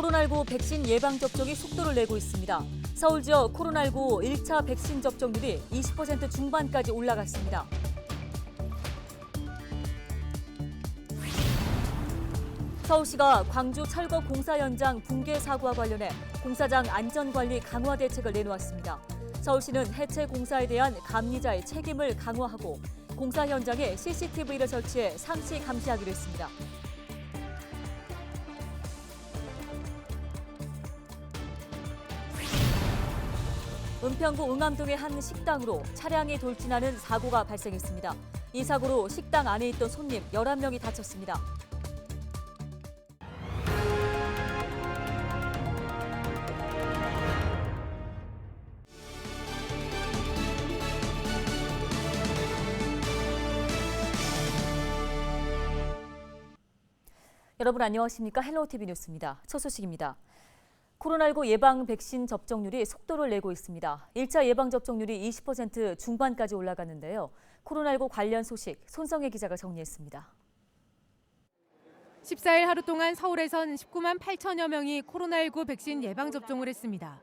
코로나19 백신 예방 접종이 속도를 내고 있습니다. 서울 지역 코로나19 1차 백신 접종률이 20% 중반까지 올라갔습니다. 서울시가 광주 철거 공사 현장 붕괴 사고와 관련해 공사장 안전관리 강화 대책을 내놓았습니다. 서울시는 해체 공사에 대한 감리자의 책임을 강화하고 공사 현장에 CCTV를 설치해 상시 감시하기로 했습니다. 은평구 응암동의 한 식당으로 차량이 돌진하는 사고가 발생했습니다. 이 사고로 식당 안에 있던 손님 11명이 다쳤습니다. 여러분 안녕하십니까? 헬로우TV 뉴스입니다. 첫 소식입니다. 코로나19 예방 백신 접종률이 속도를 내고 있습니다. 1차 예방 접종률이 20% 중반까지 올라갔는데요. 코로나19 관련 소식 손성혜 기자가 정리했습니다. 14일 하루 동안 서울에선 19만 8천여 명이 코로나19 백신 예방 접종을 했습니다.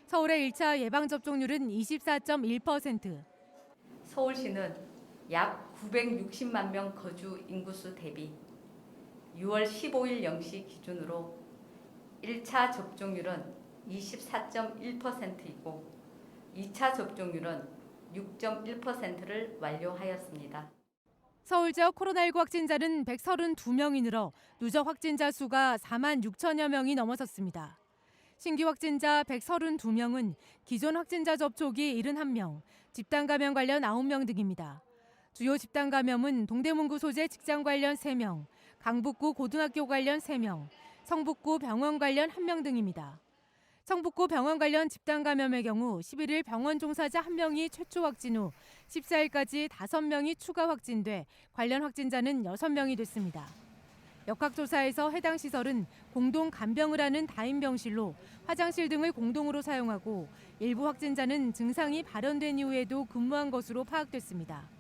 서울의 1차 예방 접종률은 24.1%. 서울시는 약 960만 명 거주 인구수 대비 6월 15일 0시 기준으로 1차 접종률은 24.1%이고 2차 접종률은 6.1%를 완료하였습니다. 서울 지역 코로나19 확진자는 132명이 늘어 누적 확진자 수가 4만 6천여 명이 넘어섰습니다. 신규 확진자 132명은 기존 확진자 접촉이 71명, 집단 감염 관련 9명 등입니다. 주요 집단 감염은 동대문구 소재 직장 관련 3명, 강북구 고등학교 관련 3명, 성북구 병원 관련 1명 등입니다. 성북구 병원 관련 집단 감염의 경우 11일 병원 종사자 1명이 최초 확진 후 14일까지 5명이 추가 확진돼 관련 확진자는 6명이 됐습니다. 역학조사에서 해당 시설은 공동 간병을 하는 다인병실로 화장실 등을 공동으로 사용하고 일부 확진자는 증상이 발현된 이후에도 근무한 것으로 파악됐습니다.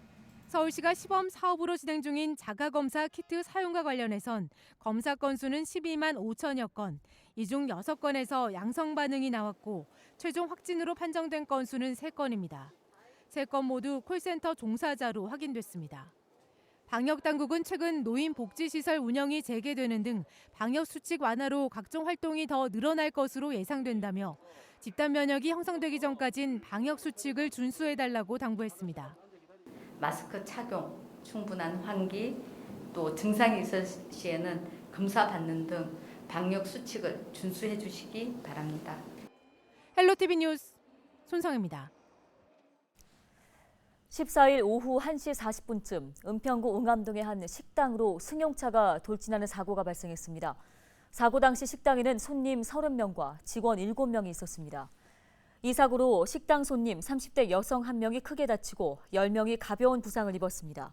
서울시가 시범 사업으로 진행 중인 자가검사 키트 사용과 관련해선 검사 건수는 12만 5천여 건, 이 중 6건에서 양성 반응이 나왔고 최종 확진으로 판정된 건수는 3건입니다. 3건 모두 콜센터 종사자로 확인됐습니다. 방역당국은 최근 노인복지시설 운영이 재개되는 등 방역수칙 완화로 각종 활동이 더 늘어날 것으로 예상된다며 집단 면역이 형성되기 전까진 방역수칙을 준수해달라고 당부했습니다. 마스크 착용, 충분한 환기, 또 증상이 있을 시에는 검사 받는 등 방역 수칙을 준수해 주시기 바랍니다. 헬로티비 뉴스 손성혜입니다. 14일 오후 1시 40분쯤 은평구 응암동의 한 식당으로 승용차가 돌진하는 사고가 발생했습니다. 사고 당시 식당에는 손님 30명과 직원 7명이 있었습니다. 이 사고로 식당 손님 30대 여성 1명이 크게 다치고 10명이 가벼운 부상을 입었습니다.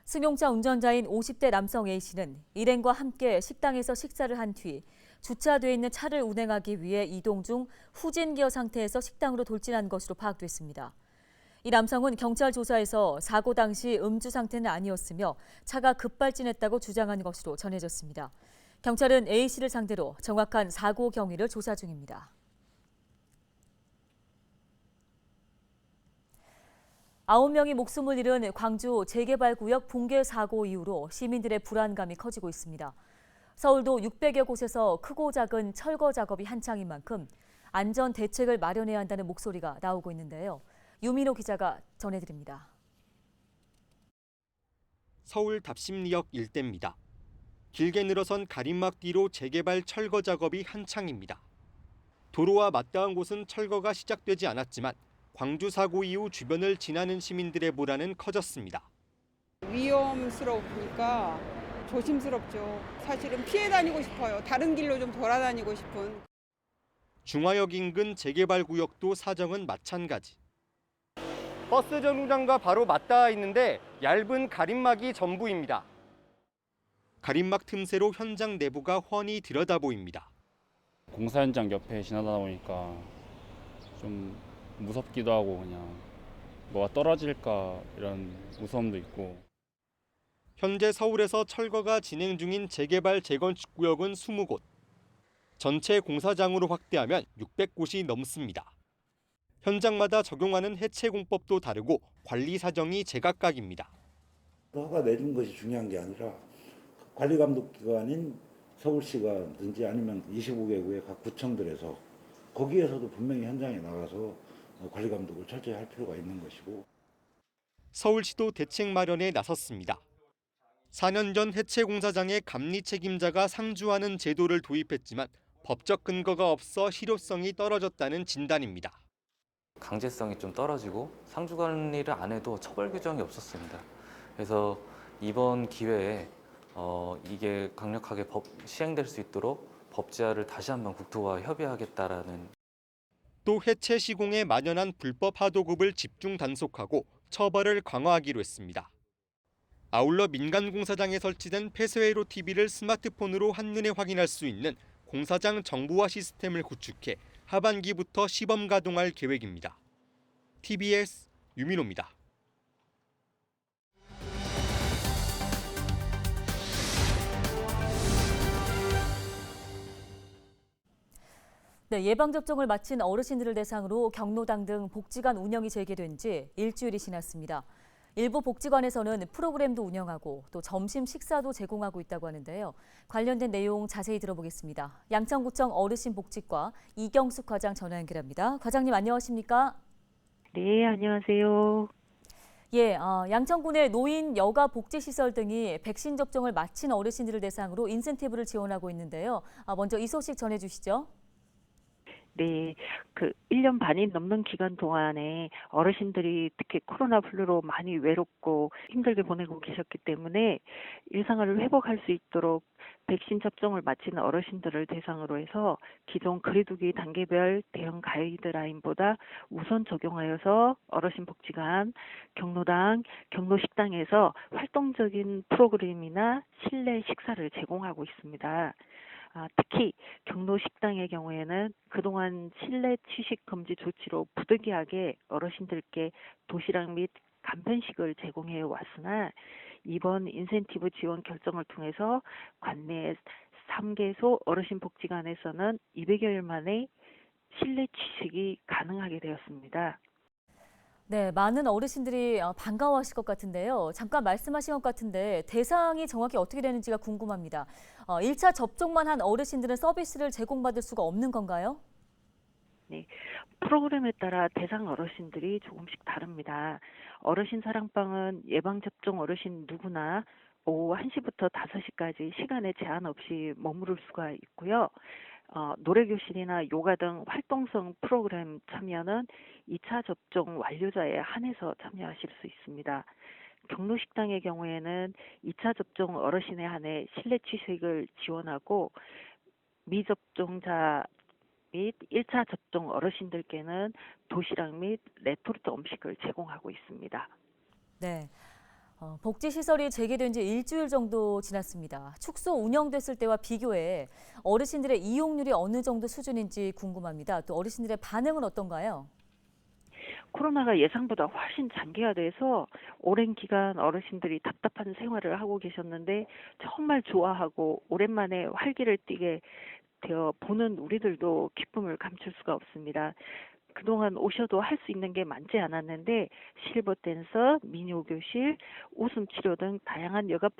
승용차 운전자인 50대 남성 A씨는 일행과 함께 식당에서 식사를 한 뒤 주차돼 있는 차를 운행하기 위해 이동 중 후진기어 상태에서 식당으로 돌진한 것으로 파악됐습니다. 이 남성은 경찰 조사에서 사고 당시 음주 상태는 아니었으며 차가 급발진했다고 주장한 것으로 전해졌습니다. 경찰은 A씨를 상대로 정확한 사고 경위를 조사 중입니다. 9명이 목숨을 잃은 광주 재개발구역 붕괴 사고 이후로 시민들의 불안감이 커지고 있습니다. 서울도 600여 곳에서 크고 작은 철거 작업이 한창인 만큼 안전 대책을 마련해야 한다는 목소리가 나오고 있는데요. 유민호 기자가 전해드립니다. 서울 답심리역 일대입니다. 길게 늘어선 가림막 뒤로 재개발 철거 작업이 한창입니다. 도로와 맞닿은 곳은 철거가 시작되지 않았지만 광주 사고 이후 주변을 지나는 시민들의 불안은 커졌습니다. 위험스러우니까 조심스럽죠. 사실은 피해 다니고 싶어요. 다른 길로 좀 돌아다니고 싶은. 중화역 인근 재개발 구역도 사정은 마찬가지. 버스 정류장과 바로 맞닿아 있는데 얇은 가림막이 전부입니다. 가림막 틈새로 현장 내부가 훤히 들여다보입니다. 공사 현장 옆에 지나다 보니까 좀 무섭기도 하고 그냥 뭐가 떨어질까 이런 무서움도 있고. 현재 서울에서 철거가 진행 중인 재개발 재건축 구역은 20곳. 전체 공사장으로 확대하면 600곳이 넘습니다. 현장마다 적용하는 해체 공법도 다르고 관리 사정이 제각각입니다. 허가 내준 것이 중요한 게 아니라 관리 감독 기관인 서울시가든지 아니면 25개구의 각 구청들에서 거기에서도 분명히 현장에 나가서 관리 감독을 철저히 할 필요가 있는 것이고. 서울시도 대책 마련에 나섰습니다. 4년 전 해체 공사장의 감리 책임자가 상주하는 제도를 도입했지만 법적 근거가 없어 실효성이 떨어졌다는 진단입니다. 강제성이 좀 떨어지고 상주 관리를 안 해도 처벌 규정이 없었습니다. 그래서 이번 기회에 이게 강력하게 시행될 수 있도록 법제화를 다시 한번 국토부와 협의하겠다라는. 또 해체 시공에 만연한 불법 하도급을 집중 단속하고 처벌을 강화하기로 했습니다. 아울러 민간 공사장에 설치된 폐쇄회로 TV를 스마트폰으로 한눈에 확인할 수 있는 공사장 정보화 시스템을 구축해 하반기부터 시범 가동할 계획입니다. TBS 유민호입니다. 네, 예방접종을 마친 어르신들을 대상으로 경로당 등 복지관 운영이 재개된 지 일주일이 지났습니다. 일부 복지관에서는 프로그램도 운영하고 또 점심 식사도 제공하고 있다고 하는데요. 관련된 내용 자세히 들어보겠습니다. 양천구청 어르신복지과 이경숙 과장 전화 연결합니다. 과장님 안녕하십니까? 네, 안녕하세요. 예, 양천구 내 노인 여가 복지시설 등이 백신 접종을 마친 어르신들을 대상으로 인센티브를 지원하고 있는데요. 먼저 이 소식 전해주시죠. 네, 1년 반이 넘는 기간 동안에 어르신들이 특히 코로나 블루로 많이 외롭고 힘들게 보내고 계셨기 때문에 일상을 회복할 수 있도록 백신 접종을 마친 어르신들을 대상으로 해서 기존 거리두기 단계별 대형 가이드라인보다 우선 적용하여서 어르신복지관, 경로당, 경로식당에서 활동적인 프로그램이나 실내 식사를 제공하고 있습니다. 특히 경로식당의 경우에는 그동안 실내 취식 금지 조치로 부득이하게 어르신들께 도시락 및 간편식을 제공해 왔으나 이번 인센티브 지원 결정을 통해서 관내 3개소 어르신복지관에서는 200여일 만에 실내 취식이 가능하게 되었습니다. 네, 많은 어르신들이 반가워하실 것 같은데요. 잠깐 말씀하신 것 같은데 대상이 정확히 어떻게 되는지가 궁금합니다. 1차 접종만 한 어르신들은 서비스를 제공받을 수가 없는 건가요? 네, 프로그램에 따라 대상 어르신들이 조금씩 다릅니다. 어르신 사랑방은 예방접종 어르신 누구나 오후 1시부터 5시까지 시간에 제한 없이 머무를 수가 있고요. 노래교실이나 요가 등 활동성 프로그램 참여는 2차 접종 완료자에 한해서 참여하실 수 있습니다. 경로식당의 경우에는 2차 접종 어르신에 한해 실내 취식을 지원하고 미접종자 및 1차 접종 어르신들께는 도시락 및 레토르트 음식을 제공하고 있습니다. 네. 복지시설이 재개된 지 일주일 정도 지났습니다. 축소 운영됐을 때와 비교해 어르신들의 이용률이 어느 정도 수준인지 궁금합니다. 또 어르신들의 반응은 어떤가요? 코로나가 예상보다 훨씬 장기화돼서 오랜 기간 어르신들이 답답한 생활을 하고 계셨는데 정말 좋아하고 오랜만에 활기를 띠게 되어 보는 우리들도 기쁨을 감출 수가 없습니다. 그동안 오셔도 할 수 있는 게 많지 않았는데 실버 댄서, 민요 교실, 웃음 치료 등 다양한 여가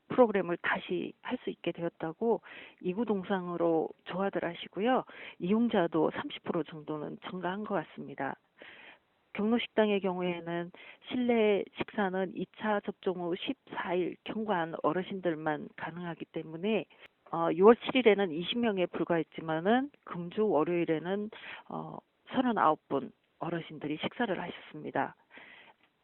프로그램을 다시 할 수 있게 되었다고 이구동성으로 좋아들 하시고요. 이용자도 30% 정도는 증가한 것 같습니다. 경로식당의 경우에는 실내 식사는 2차 접종 후 14일 경과한 어르신들만 가능하기 때문에 6월 7일에는 20명에 불과했지만은 금주 월요일에는 39분 어르신들이 식사를 하셨습니다.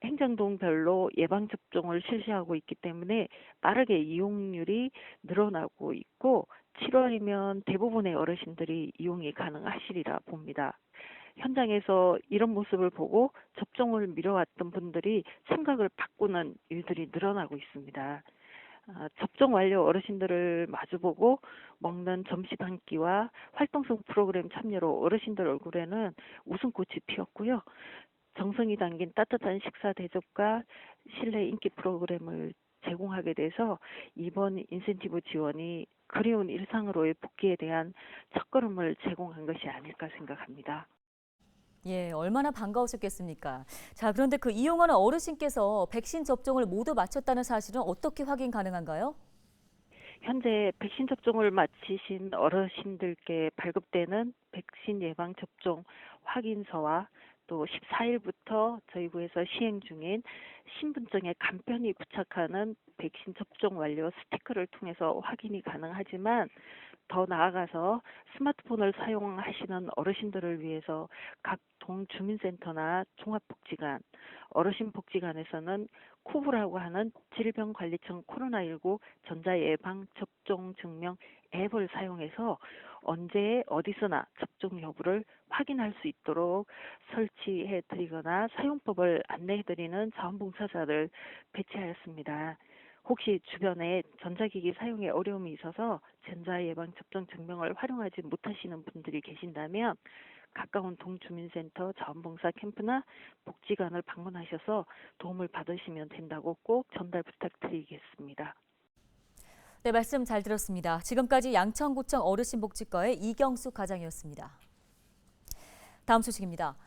행정동별로 예방접종을 실시하고 있기 때문에 빠르게 이용률이 늘어나고 있고 7월이면 대부분의 어르신들이 이용이 가능하시리라 봅니다. 현장에서 이런 모습을 보고 접종을 미뤄왔던 분들이 생각을 바꾸는 일들이 늘어나고 있습니다. 접종 완료 어르신들을 마주보고 먹는 점심 한 끼와 활동성 프로그램 참여로 어르신들 얼굴에는 웃음꽃이 피었고요. 정성이 담긴 따뜻한 식사 대접과 실내 인기 프로그램을 제공하게 돼서 이번 인센티브 지원이 그리운 일상으로의 복귀에 대한 첫걸음을 제공한 것이 아닐까 생각합니다. 예, 얼마나 반가우셨겠습니까? 자, 그런데 그 이용하는 어르신께서 백신 접종을 모두 마쳤다는 사실은 어떻게 확인 가능한가요? 현재 백신 접종을 마치신 어르신들께 발급되는 백신 예방 접종 확인서와 또 14일부터 저희 부에서 시행 중인 신분증에 간편히 부착하는 백신 접종 완료 스티커를 통해서 확인이 가능하지만 더 나아가서 스마트폰을 사용하시는 어르신들을 위해서 각 동주민센터나 종합복지관, 어르신복지관에서는 쿠브라고 하는 질병관리청 코로나19 전자예방접종 증명 앱을 사용해서 언제 어디서나 접종 여부를 확인할 수 있도록 설치해드리거나 사용법을 안내해드리는 자원봉사자를 배치하였습니다. 혹시 주변에 전자기기 사용에 어려움이 있어서 전자예방접종 증명을 활용하지 못하시는 분들이 계신다면 가까운 동주민센터 자원봉사 캠프나 복지관을 방문하셔서 도움을 받으시면 된다고 꼭 전달 부탁드리겠습니다. 네, 말씀 잘 들었습니다. 지금까지 양천구청 어르신복지과의 이경수 과장이었습니다. 다음 소식입니다.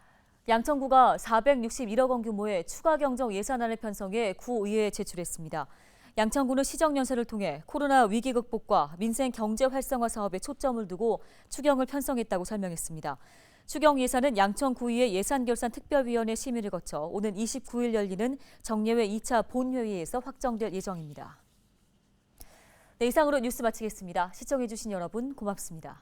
양천구가 461억 원 규모의 추가 경정 예산안을 편성해 구의회에 제출했습니다. 양천구는 시정연설을 통해 코로나 위기 극복과 민생 경제 활성화 사업에 초점을 두고 추경을 편성했다고 설명했습니다. 추경 예산은 양천구의회 예산결산특별위원회 심의를 거쳐 오는 29일 열리는 정례회 2차 본회의에서 확정될 예정입니다. 네, 이상으로 뉴스 마치겠습니다. 시청해주신 여러분 고맙습니다.